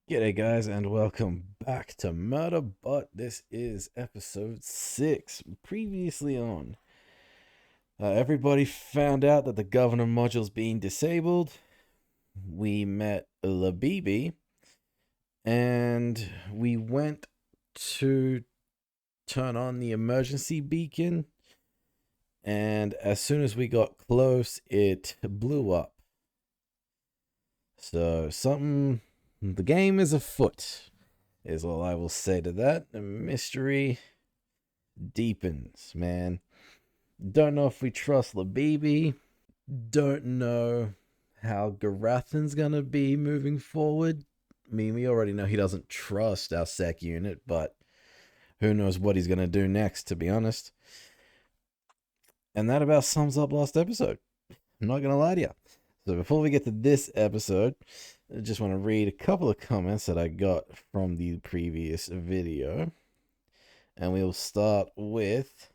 G'day guys and welcome back to Murderbot. This is episode 6. Previously on, everybody found out that the governor module's being disabled. We met Labibi and we went to turn on the emergency beacon, and as soon as we got close it blew up. So the game is afoot, is all I will say to that. The mystery deepens, man. Don't know if we trust Labibi. Don't know how Garathan's gonna be moving forward. I mean, we already know he doesn't trust our sec unit, but who knows what he's gonna do next, to be honest. And that about sums up last episode. I'm not gonna lie to you. So before we get to this episode, I just want to read a couple of comments that I got from the previous video. And we'll start with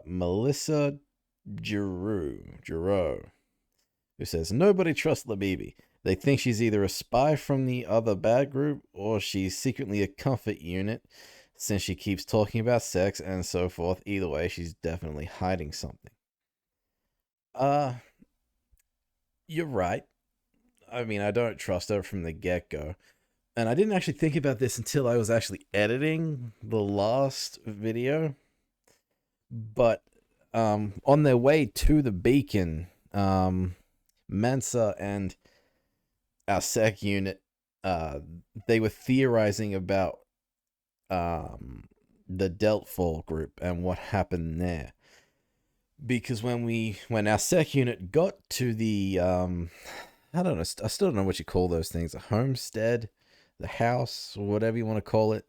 Melissa Giroux, who says, "Nobody trusts Labibi. They think she's either a spy from the other bad group or she's secretly a comfort unit since she keeps talking about sex and so forth. Either way, she's definitely hiding something." You're right. I mean, I don't trust her from the get-go. And I didn't actually think about this until I was actually editing the last video. But on their way to the beacon, Mensa and our sec unit, they were theorizing about the Deltfall group and what happened there. Because when our sec unit got to the I don't know, I still don't know what you call those things, a homestead, the house, or whatever you want to call it,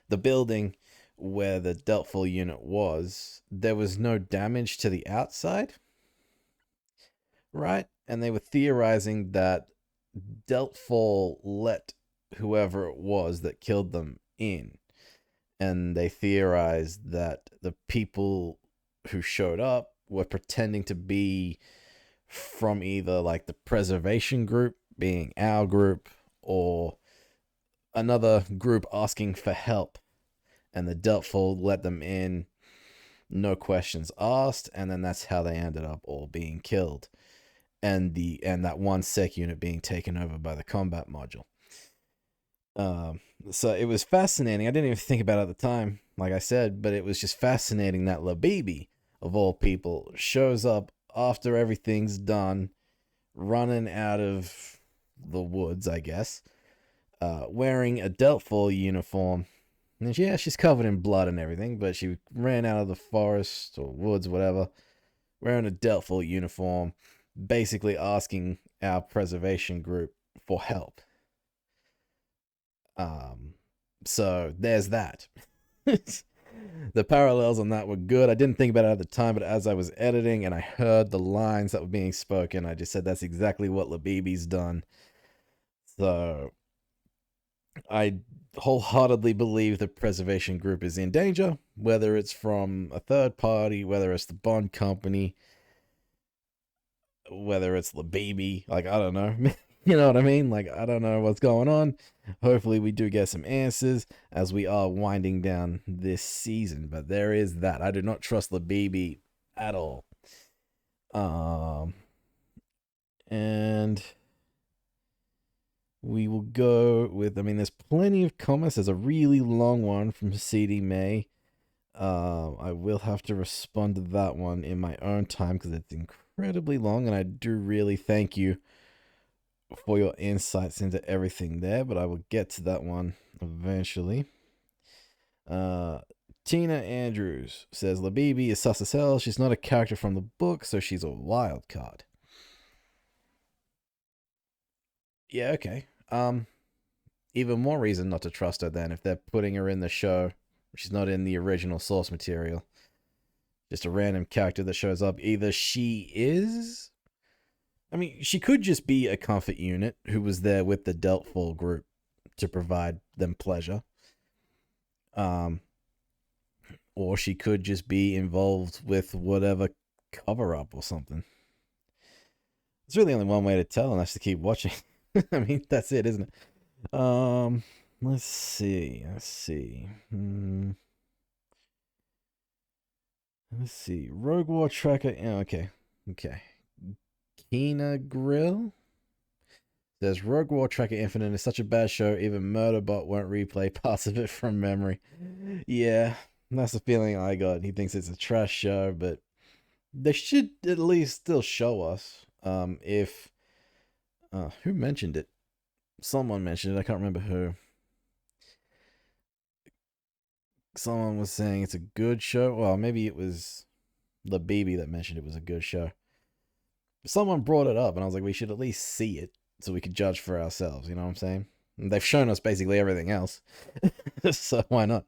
the building where the Deltfall unit was, there was no damage to the outside, right? And they were theorizing that Deltfall let whoever it was that killed them in. And they theorized that the people who showed up were pretending to be from either like the preservation group, being our group, or another group asking for help, and the Deltfall let them in, no questions asked, and then that's how they ended up all being killed, and that one sec unit being taken over by the combat module. So it was fascinating. I didn't even think about it at the time, like I said, but it was just fascinating that Labibi, of all people, shows up after everything's done, running out of the woods, I guess, wearing a Deltfall uniform. And yeah, she's covered in blood and everything, but she ran out of the forest or woods, whatever, wearing a Deltfall uniform, basically asking our preservation group for help. So there's that. The parallels on that were good. I didn't think about it at the time, but as I was editing and I heard the lines that were being spoken, I just said that's exactly what Labibi's done. So I wholeheartedly believe the preservation group is in danger, whether it's from a third party, whether it's the Bond company, whether it's Labibi. Like, I don't know. You know what I mean? Like, I don't know what's going on. Hopefully we do get some answers as we are winding down this season. But there is that. I do not trust Labibi at all. And we will go with, I mean, there's plenty of comments. There's a really long one from CD May. I will have to respond to that one in my own time because it's incredibly long, and I do really thank you for your insights into everything there, but I will get to that one eventually. Tina Andrews says, Labibi is sus as hell. She's not a character from the book, so she's a wild card. Yeah, okay. Even more reason not to trust her then if they're putting her in the show. She's not in the original source material. Just a random character that shows up. Either she is, I mean, she could just be a comfort unit who was there with the Deltfall group to provide them pleasure. Or she could just be involved with whatever cover-up or something. There's really only one way to tell, and that's to keep watching. I mean, that's it, isn't it? Let's see. Let's see. Rogue War Tracker. Yeah, okay. Kina Grill says Rogue War Tracker Infinite is such a bad show, even Murderbot won't replay parts of it from memory. Yeah, that's the feeling I got. He thinks it's a trash show, but they should at least still show us. If who mentioned it? Someone mentioned it. I can't remember who. Someone was saying it's a good show. Well, maybe it was the baby that mentioned it was a good show. Someone brought it up, and I was like, we should at least see it so we could judge for ourselves. You know what I'm saying? And they've shown us basically everything else, so why not?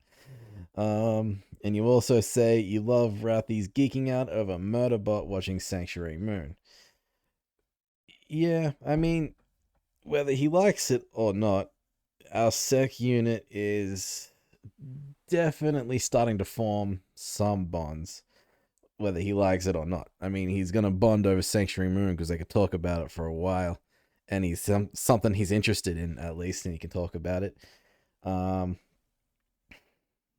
And you also say you love Rathy's geeking out over Murderbot watching Sanctuary Moon. Yeah, I mean, whether he likes it or not, our sec unit is definitely starting to form some bonds, whether he likes it or not. I mean, he's gonna bond over Sanctuary Moon because they could talk about it for a while, and he's something he's interested in at least, and he can talk about it. I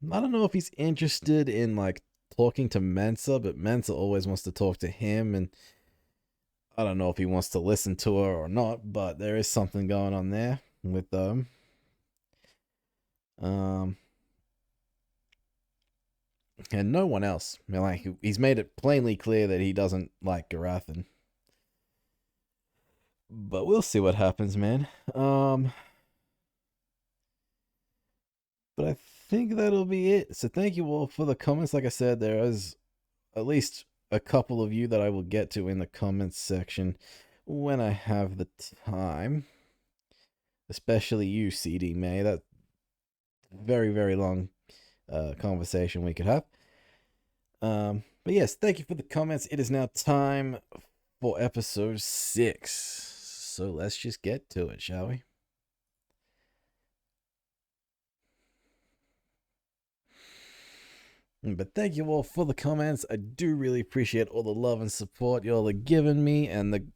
don't know if he's interested in like talking to Mensa, but Mensa always wants to talk to him, and I don't know if he wants to listen to her or not. But there is something going on there with them. And no one else. I mean, like he's made it plainly clear that he doesn't like Garathan. But we'll see what happens, man. But I think that'll be it. So thank you all for the comments. Like I said, there is at least a couple of you that I will get to in the comments section when I have the time. Especially you, CD May. That very, very long conversation we could have. But yes, thank you for the comments. It is now time for episode 6. So let's just get to it, shall we? But thank you all for the comments. I do really appreciate all the love and support y'all are giving me and the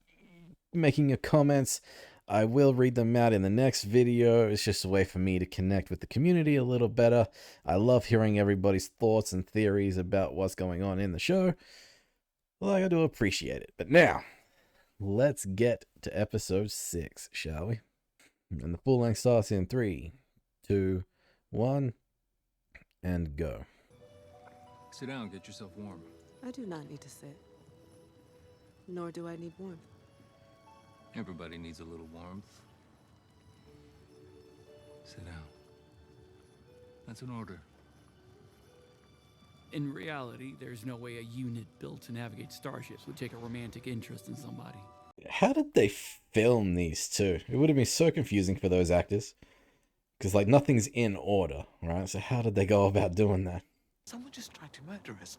making your comments. I will read them out in the next video. It's just a way for me to connect with the community a little better. I love hearing everybody's thoughts and theories about what's going on in the show. Well, I do appreciate it. But now, let's get to episode 6, shall we? And the full length starts in 3, 2, 1, and go. Sit down, get yourself warm. I do not need to sit. Nor do I need warmth. Everybody needs a little warmth. Sit down. That's an order. In reality, there's no way a unit built to navigate starships would take a romantic interest in somebody. How did they film these two? It would have been so confusing for those actors. Because, like, nothing's in order, right? So how did they go about doing that? Someone just tried to murder us.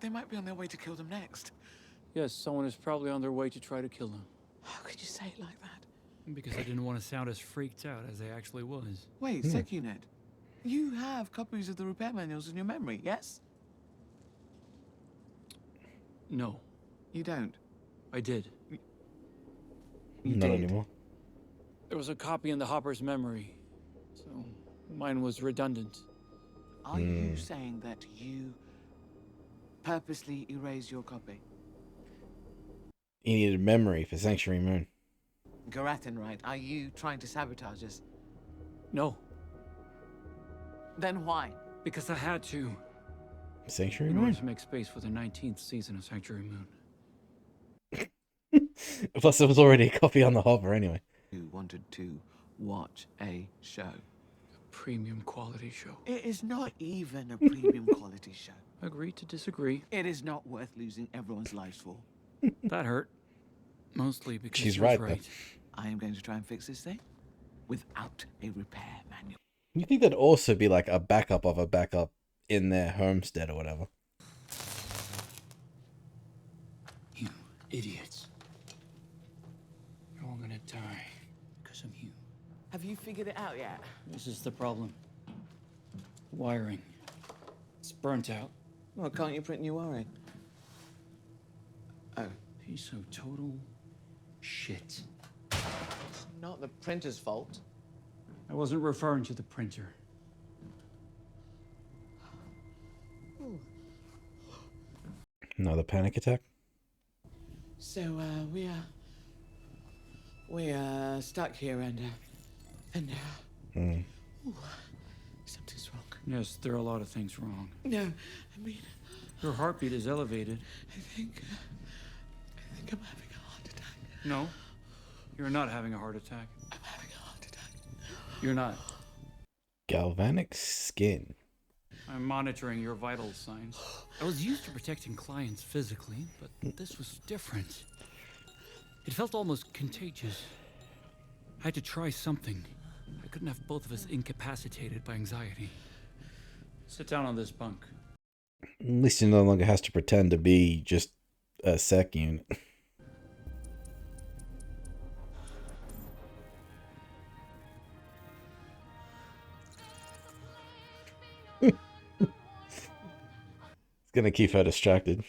They might be on their way to kill them next. Yes, someone is probably on their way to try to kill them. How could you say it like that? Because I didn't want to sound as freaked out as I actually was. Wait, Sec Unit. You have copies of the repair manuals in your memory, yes? No. You don't? I did. You Not did? anymore. There was a copy in the Hopper's memory, so mine was redundant. Are you saying that you purposely erased your copy? He needed memory for Sanctuary Moon. Garathan, right? Are you trying to sabotage us? No, Then why? because I had to, Sanctuary in order Moon? to make space for the 19th season of Sanctuary Moon. Plus, there was already a copy on the hopper anyway. You wanted to watch a show. A premium quality show. It is not even a premium quality show. Agree to disagree. It is not worth losing everyone's lives for. That hurt. Mostly because She's she right, was though. right. I am going to try and fix this thing without a repair manual. You think there'd also be like a backup of a backup in their homestead or whatever? You idiots. You're all gonna die because of you. Have you figured it out yet? This is the problem. Wiring. It's burnt out. Well, can't you print new wiring? Oh. Piece of total shit. It's not the printer's fault. wasn't referring to the printer. Another panic attack? So, we're stuck here and ooh, something's wrong. Yes, there are a lot of things wrong. No, I mean, Your heartbeat is elevated. I think I'm having a heart attack. No, you're not having a heart attack. I'm having a heart attack. You're not. Galvanic skin. I'm monitoring your vital signs. I was used to protecting clients physically, but this was different. It felt almost contagious. I had to try something. I couldn't have both of us incapacitated by anxiety. Sit down on this bunk. At least he no longer has to pretend to be just a sec unit. It's gonna keep her distracted.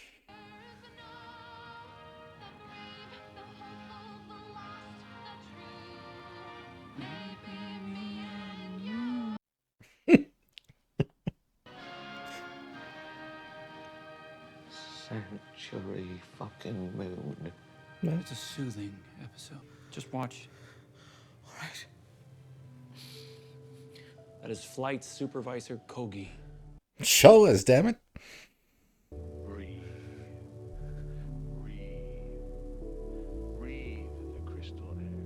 Sanctuary fucking moon. It's a soothing episode. Just watch. All right. That is Flight Supervisor Kogi. Show us, damn it. Breathe. Breathe. Breathe the crystal air.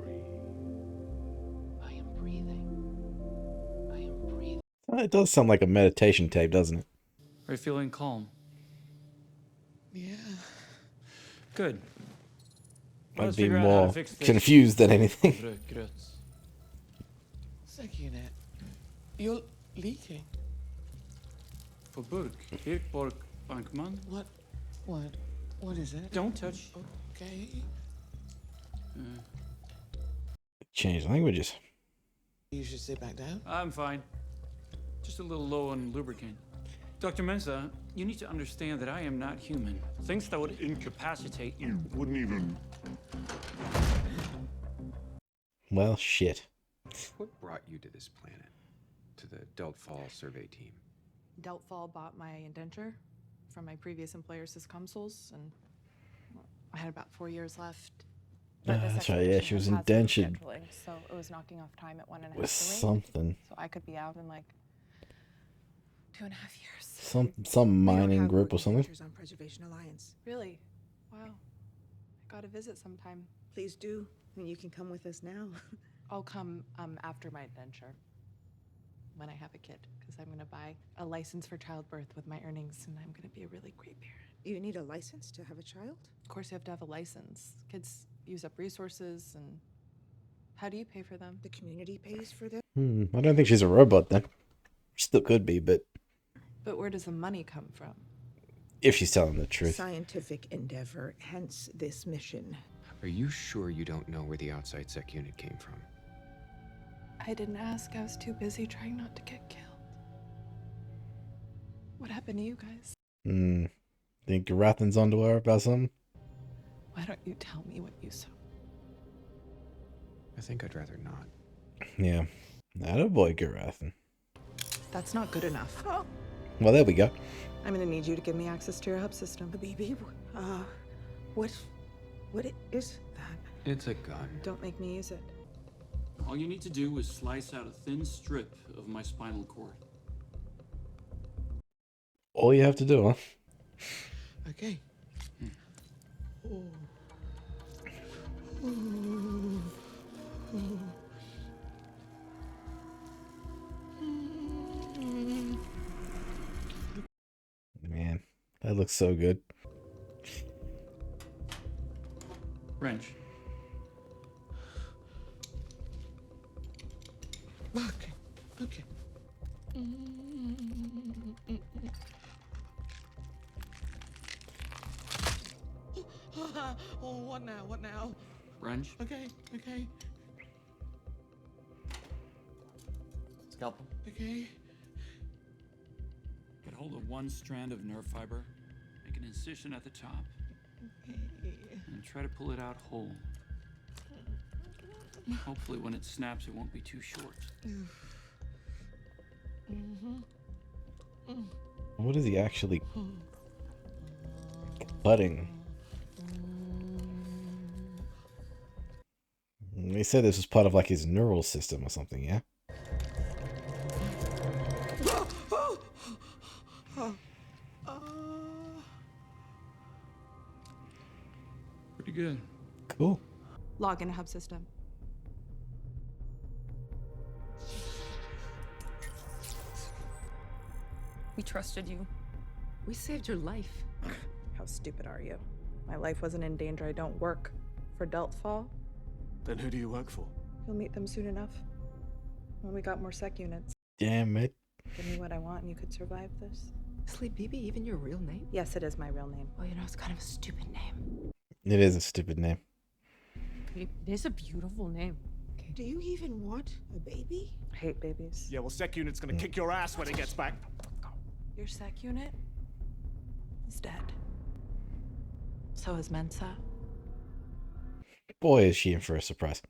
Breathe. I am breathing. I am breathing. It does sound like a meditation tape, doesn't it? Are you feeling calm? Yeah. Good. I'd Let's be figure out how more to fix this. confused than anything. Grüß. Secunet, you're leaking. Verburg. Hirkborg Bankman. What is it? Don't touch. Okay. Change languages. You should sit back down. I'm fine. Just a little low on lubricant. Dr. Mensa, you need to understand that I am not human. Things that would incapacitate you. Wouldn't even. Well, shit. What brought you to this planet? To the Deltfall survey team? Deltfall bought my indenture from my previous employer, Syscomsols, and well, I had about 4 years left. But this That's right, yeah, she was indentured scheduling, so it was knocking off time at 1.5 with to wait. something. So I could be out in like 2.5 years. Some mining group or something. On Preservation Alliance. Really? Wow. I got to visit sometime. Please do. I mean, you can come with us now. I'll come after my indenture. When I have a kid, because I'm gonna buy a license for childbirth with my earnings, and I'm gonna be a really great parent. You need a license to have a child? Of course, you have to have a license. Kids use up resources, and how do you pay for them? The community pays for them? I don't think she's a robot then. Still could be, but But where does the money come from? if she's telling the truth. Scientific endeavor, hence this mission. Are you sure you don't know where the outside sec unit came from? I didn't ask. I was too busy trying not to get killed. What happened to you guys? Think Garathan's onto her about something? Why don't you tell me what you saw? I think I'd rather not. Yeah. Attaboy, Garathan. That's not good enough. Oh, Well, there we go. I'm gonna need you to give me access to your hub system. baby, what is that? It's a gun. Don't make me use it. All you need to do is slice out a thin strip of my spinal cord. All you have to do, huh? Okay. Man, that looks so good. Wrench. Okay. Oh, what now? What now? Wrench. Okay. Scalpel. Okay. Get hold of one strand of nerve fiber, make an incision at the top, and try to pull it out whole. Hopefully when it snaps, it won't be too short. What is he actually cutting? They said this was part of like his neural system or something, yeah? Pretty good. Cool. Login hub system. We trusted you. We saved your life. How stupid are you? My life wasn't in danger. I don't work for Deltfall. Then who do you work for? You'll meet them soon enough. When we got more sec units. Damn it. Give me what I want and you could survive this. Is Bibi even your real name? Yes, it is my real name. Oh, you know, it's kind of a stupid name. It is a stupid name. It is a beautiful name. Do you even want a baby? I hate babies. Yeah, well, Sec Unit's gonna kick your ass when it gets back. Your sec unit is dead. So is Mensa. Boy, is she in for a surprise.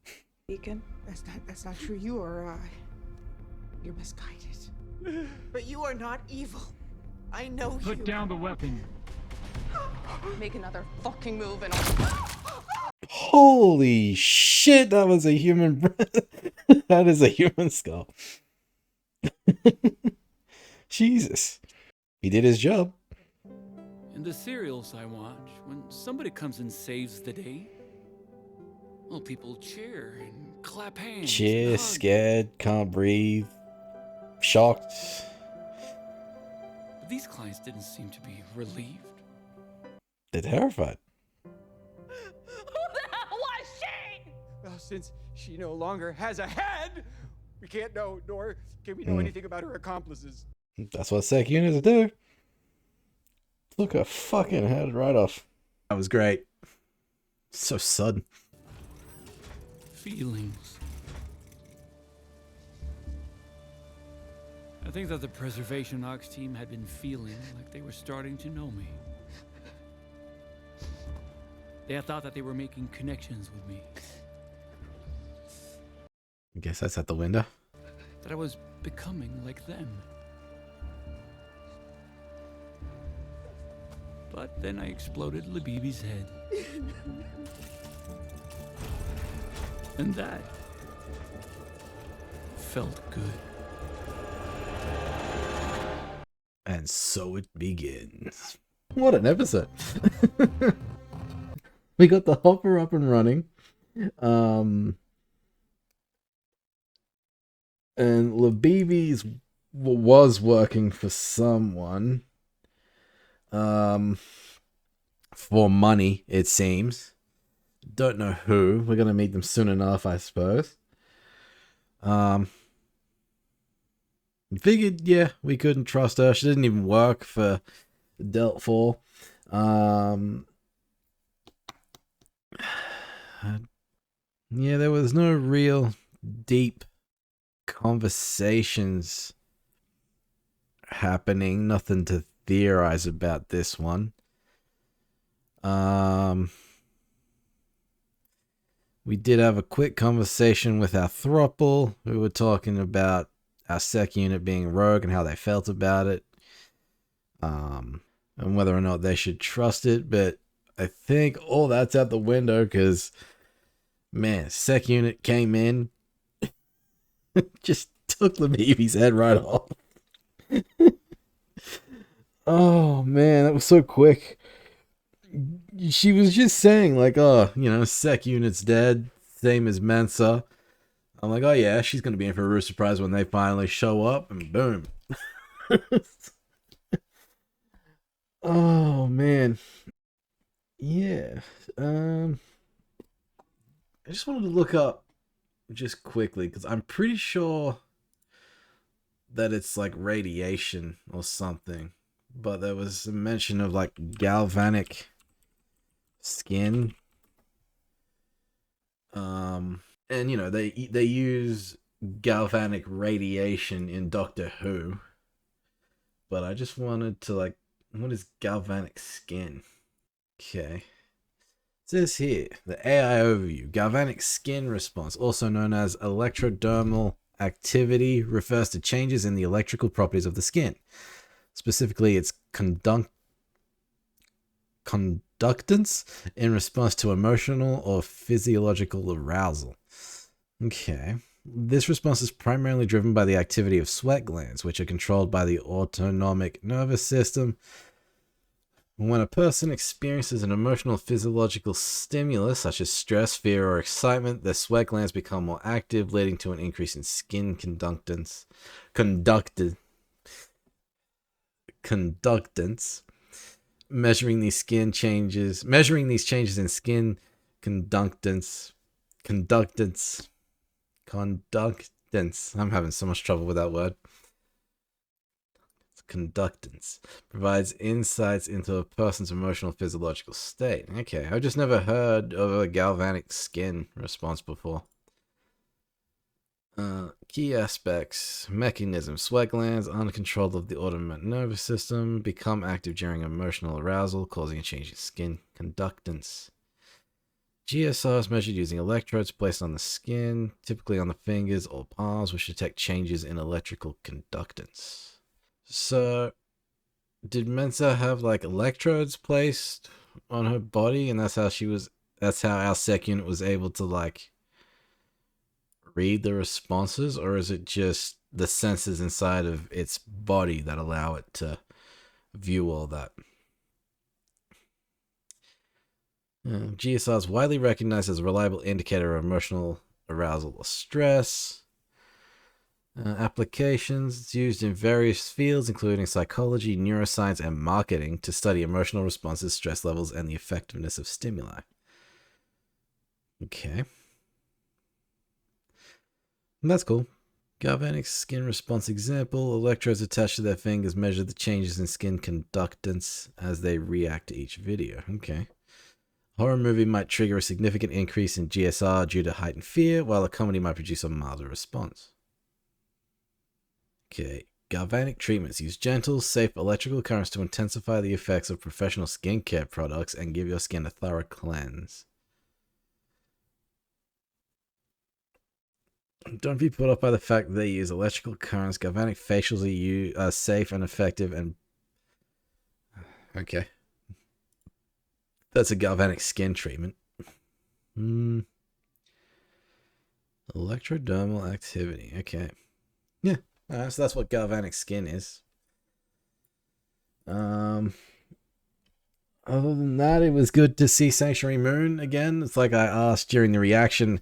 Beacon. That's not true. You're misguided. But you are not evil. I know you. Put down the weapon. Make another fucking move and I'll... Holy shit, that was a human that is a human skull. Jesus. He did his job. In the serials I watch, when somebody comes and saves the day, well, people cheer and clap hands. Cheer, and hug. scared, can't breathe, shocked. But these clients didn't seem to be relieved. They're terrified. Who the hell was she? Well, since she no longer has a head, we can't know, nor can we know anything about her accomplices. That's what sec units do. Took her fucking head right off. That was great. So sudden. Feelings. I think that the Preservation Ox team had been feeling like they were starting to know me. They had thought that they were making connections with me. I guess that's at the window. That I was becoming like them. But then I exploded Labibi's head. And that felt good. And so it begins. What an episode. We got the hopper up and running. And Labibi's was working for someone. For money, it seems. Don't know who. We're gonna meet them soon enough, I suppose. Figured, yeah, we couldn't trust her. She didn't even work for Deltfall. Yeah, there was no real deep conversations happening. Nothing to theorize about this one. We did have a quick conversation with our throuple. We were talking about our sec unit being rogue and how they felt about it. And whether or not they should trust it. But I think all that's out the window because, man, sec unit came in, just took Labibi's head right off. Oh, man, that was so quick. She was just saying, like, oh, you know, sec unit's dead, same as Mensa. I'm like, oh, yeah, she's going to be in for a real surprise when they finally show up, and boom. Oh, man. Yeah. I just wanted to look up just quickly, because I'm pretty sure that it's, like, radiation or something. But there was a mention of, like, galvanic skin. And you know, they use galvanic radiation in Doctor Who. But I just wanted to, like, what is galvanic skin? Okay. says here, the AI overview. Galvanic skin response, also known as electrodermal activity, refers to changes in the electrical properties of the skin, specifically its conductance in response to emotional or physiological arousal. Okay. This response is primarily driven by the activity of sweat glands, which are controlled by the autonomic nervous system. When a person experiences an emotional physiological stimulus, such as stress, fear, or excitement, their sweat glands become more active, leading to an increase in skin conductance. Measuring these changes in skin conductance. I'm having so much trouble with that word. Conductance provides insights into a person's emotional physiological state. Okay, I've just never heard of a galvanic skin response before. Key aspects: mechanism. Sweat glands, under control of the autonomic nervous system, become active during emotional arousal, causing a change in skin conductance. GSR is measured using electrodes placed on the skin, typically on the fingers or palms, which detect changes in electrical conductance. So, did Mensa have like electrodes placed on her body, and that's how our sec unit was able to like read the responses, or is it just the sensors inside of its body that allow it to view all that? GSR is widely recognized as a reliable indicator of emotional arousal or stress. Applications. It's used in various fields, including psychology, neuroscience, and marketing, to study emotional responses, stress levels, and the effectiveness of stimuli. Okay. That's cool. Galvanic skin response example. Electrodes attached to their fingers measure the changes in skin conductance as they react to each video. Okay. Horror movie might trigger a significant increase in GSR due to heightened fear, while a comedy might produce a milder response. Okay. Galvanic treatments use gentle, safe electrical currents to intensify the effects of professional skincare products and give your skin a thorough cleanse. Don't be put off by the fact that they use electrical currents. Galvanic facials are safe and effective and... Okay. That's a galvanic skin treatment. Electrodermal activity. Okay. Yeah. So that's what galvanic skin is. Other than that, it was good to see Sanctuary Moon again. It's like I asked during the reaction,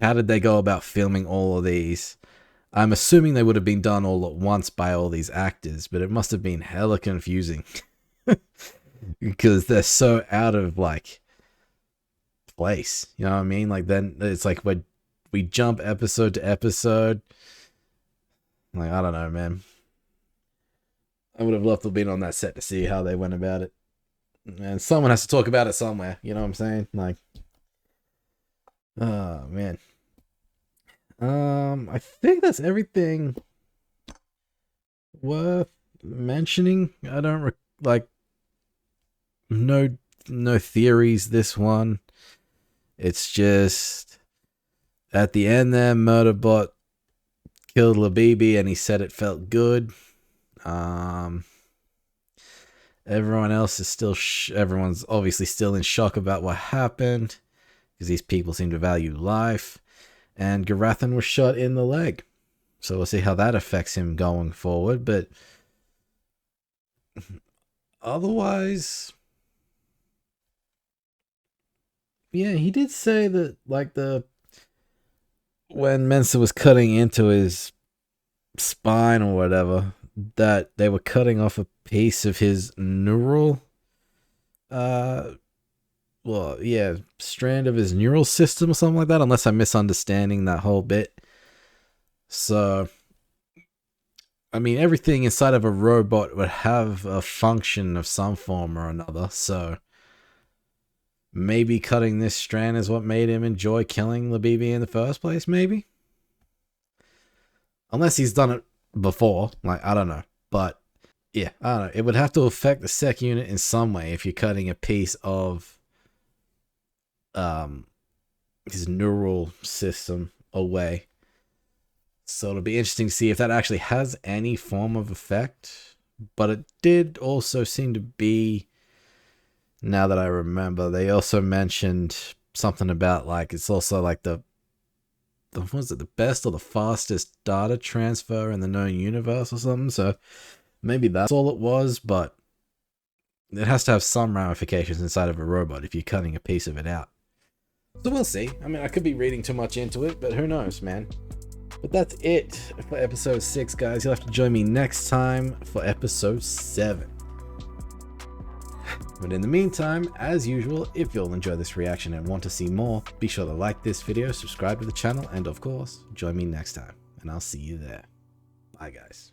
how did they go about filming all of these? I'm assuming they would have been done all at once by all these actors, but it must have been hella confusing. Because they're so out of like place, you know what I mean? Like then it's like we jump episode to episode. Like I don't know, man. I would have loved to have been on that set to see how they went about it. And someone has to talk about it somewhere, you know what I'm saying? Like, oh man. I think that's everything worth mentioning. I don't like. No theories this one. It's just at the end there, Murderbot killed Labibi and he said it felt good. Everyone else is still everyone's obviously still in shock about what happened because these people seem to value life, and Garathan was shot in the leg. So we'll see how that affects him going forward, but otherwise, yeah, he did say that, like, when Mensa was cutting into his spine or whatever, that they were cutting off a piece of his neural, strand of his neural system or something like that, unless I'm misunderstanding that whole bit. So, I mean, everything inside of a robot would have a function of some form or another, so maybe cutting this strand is what made him enjoy killing Labibi in the first place, maybe? Unless he's done it before, like, I don't know. But yeah, I don't know. It would have to affect the sec unit in some way if you're cutting a piece of his neural system away. So it'll be interesting to see if that actually has any form of effect. But it did also seem to be, now that I remember, they also mentioned something about like it's also like the was it the best or the fastest data transfer in the known universe or something. So maybe that's all it was, but it has to have some ramifications inside of a robot if you're cutting a piece of it out. So we'll see. I mean, I could be reading too much into it, but who knows, man. But that's it for episode 6, guys. You'll have to join me next time for episode 7. But in the meantime, as usual, if you'll enjoy this reaction and want to see more, be sure to like this video, subscribe to the channel, and of course, join me next time. And I'll see you there. Bye, guys.